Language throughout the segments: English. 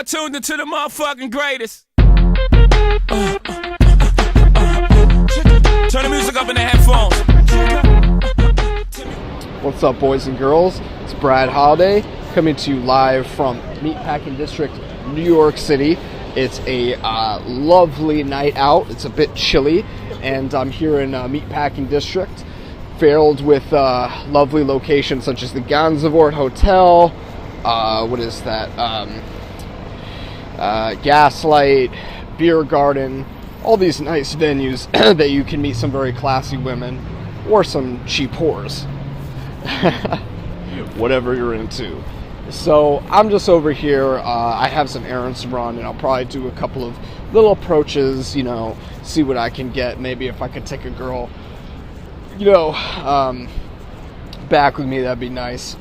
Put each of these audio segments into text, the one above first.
are tuned into the motherfucking greatest. Turn the music up in the headphones. What's up, boys and girls? It's Brad Holiday coming to you live from Meatpacking District, New York City. It's a lovely night out. It's a bit chilly, and I'm here in Meatpacking District, filled with lovely locations such as the Gansevoort Hotel. What is that? Gaslight, Beer Garden, all these nice venues that you can meet some very classy women or some cheap whores. Whatever you're into. So I'm just over here. I have some errands to run, and I'll probably do a couple of little approaches, you know, see what I can get. Maybe if I could take a girl, you know, back with me, that'd be nice.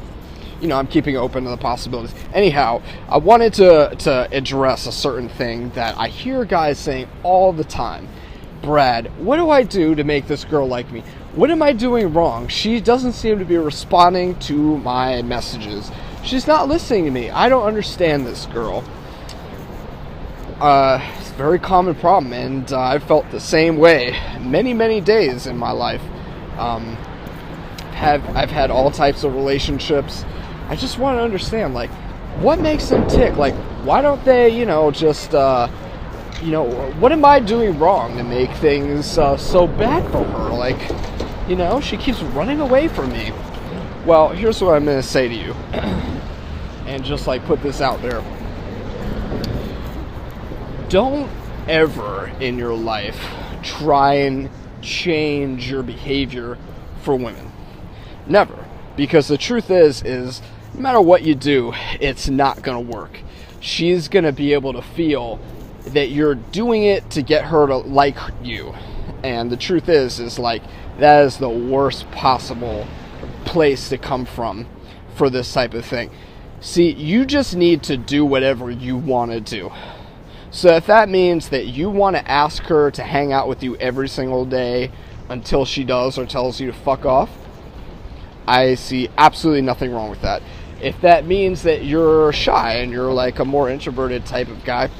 You know, I'm keeping open to the possibilities. Anyhow, I wanted to address a certain thing that I hear guys saying all the time. Brad, what do I do to make this girl like me? What am I doing wrong? She doesn't seem to be responding to my messages. She's not listening to me. I don't understand this girl. It's a very common problem, and I've felt the same way many days in my life. I've had all types of relationships. I just want to understand, like, what makes them tick? Like, why don't they, you know, just, you know, what am I doing wrong to make things so bad for her? Like, you know, she keeps running away from me. Well, here's what I'm going to say to you. And just, like, put this out there. Don't ever in your life try and change your behavior for women. Never. Because the truth is no matter what you do, it's not going to work. She's going to be able to feel that you're doing it to get her to like you. And the truth is like, that is the worst possible place to come from for this type of thing. See, you just need to do whatever you want to do. So if that means that you want to ask her to hang out with you every single day until she does or tells you to fuck off, I see absolutely nothing wrong with that. If that means that you're shy and you're like a more introverted type of guy,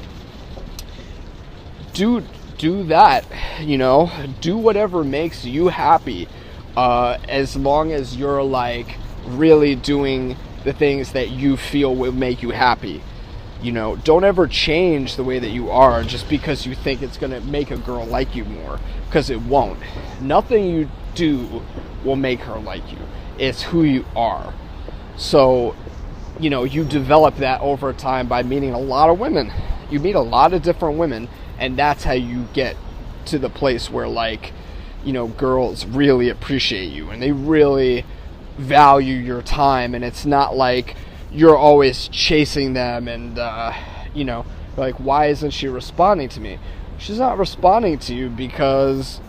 do that, you know, do whatever makes you happy, as long as you're like really doing the things that you feel will make you happy. You know, don't ever change the way that you are just because you think it's going to make a girl like you more, because it won't. Nothing you do will make her like you. It's who you are. So, you know, you develop that over time by meeting a lot of women. You meet a lot of different women, and that's how you get to the place where, like, you know, girls really appreciate you and they really value your time, and it's not like you're always chasing them and, you know, like, why isn't she responding to me? She's not responding to you because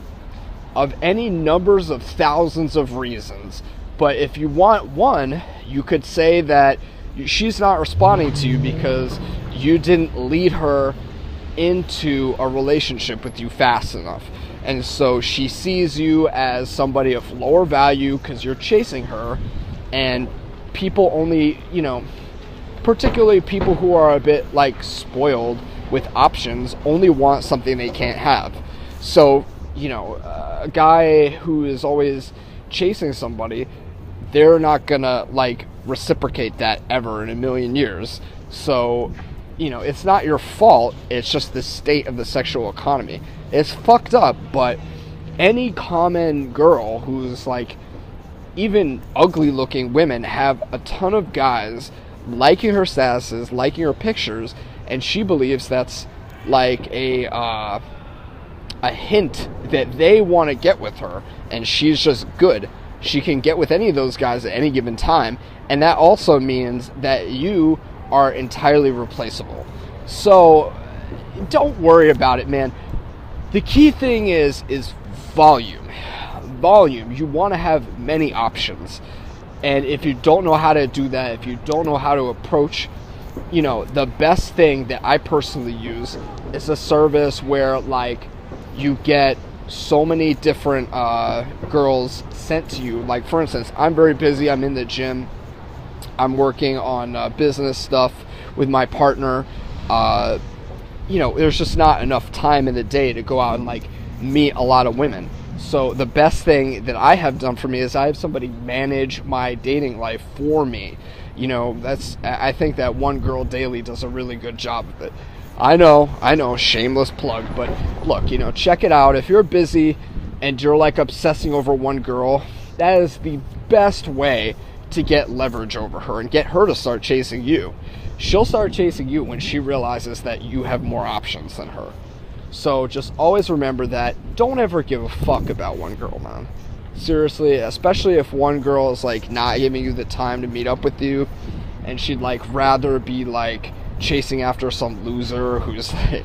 of any numbers of thousands of reasons. But if you want one, you could say that she's not responding to you because you didn't lead her into a relationship with you fast enough. And so she sees you as somebody of lower value because you're chasing her. And people only, you know, particularly people who are a bit, like, spoiled with options, only want something they can't have. So, you know, a guy who is always chasing somebody, they're not gonna, like, reciprocate that ever in a million years. So, you know, it's not your fault. It's just the state of the sexual economy. It's fucked up, but any common girl who's, like, even ugly looking women have a ton of guys liking her statuses, liking her pictures, and she believes that's like a hint that they want to get with her, and she's just good. She can get with any of those guys at any given time, and that also means that you are entirely replaceable. So don't worry about it, man. The key thing is volume. Volume. You want to have many options. And if you don't know how to do that, if you don't know how to approach, you know, the best thing that I personally use is a service where, like, you get so many different girls sent to you. Like, for instance, I'm very busy. I'm in the gym. I'm working on business stuff with my partner. there's just not enough time in the day to go out and like meet a lot of women. So the best thing that I have done for me is I have somebody manage my dating life for me. I think that One Girl Daily does a really good job of it. I know, shameless plug, but look, check it out. If you're busy and you're like obsessing over one girl, that is the best way to get leverage over her and get her to start chasing you. She'll start chasing you when she realizes that you have more options than her. So just always remember that. Don't ever give a fuck about one girl, man. Seriously, especially if one girl is like not giving you the time to meet up with you, and she'd like rather be like chasing after some loser who's like,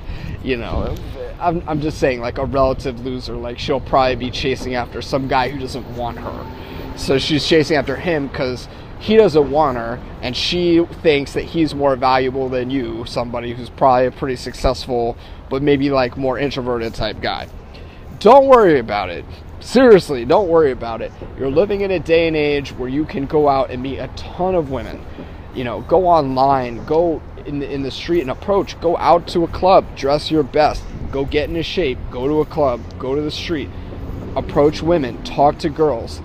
I'm just saying, like a relative loser. Like she'll probably be chasing after some guy who doesn't want her. So she's chasing after him because he doesn't want her, and she thinks that he's more valuable than you, somebody who's probably a pretty successful but maybe like more introverted type guy. Don't worry about it. Seriously, don't worry about it. You're living in a day and age where you can go out and meet a ton of women. Go online, go in the street and approach, go out to a club, dress your best, go get into shape, go to a club, go to the street, approach women, talk to girls,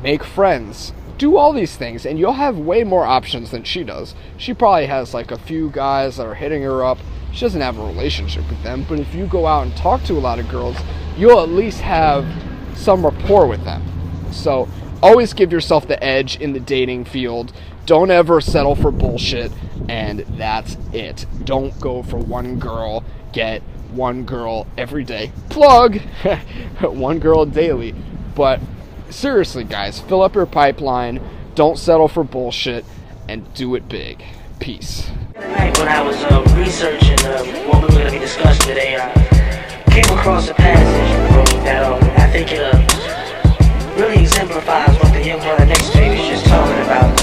make friends, do all these things, and you'll have way more options than she does. She probably has like a few guys that are hitting her up. She doesn't have a relationship with them, but if you go out and talk to a lot of girls, you'll at least have some rapport with them. So always give yourself the edge in the dating field. Don't ever settle for bullshit, and that's it. Don't go for one girl. Get one girl every day. Plug! One girl daily. But seriously, guys, fill up your pipeline. Don't settle for bullshit, and do it big. Peace. Tonight, when I was researching what we're going to be discussing today, I came across a passage that I think really exemplifies what the young brother next to me was just talking about.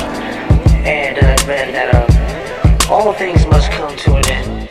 And it read that all things must come to an end.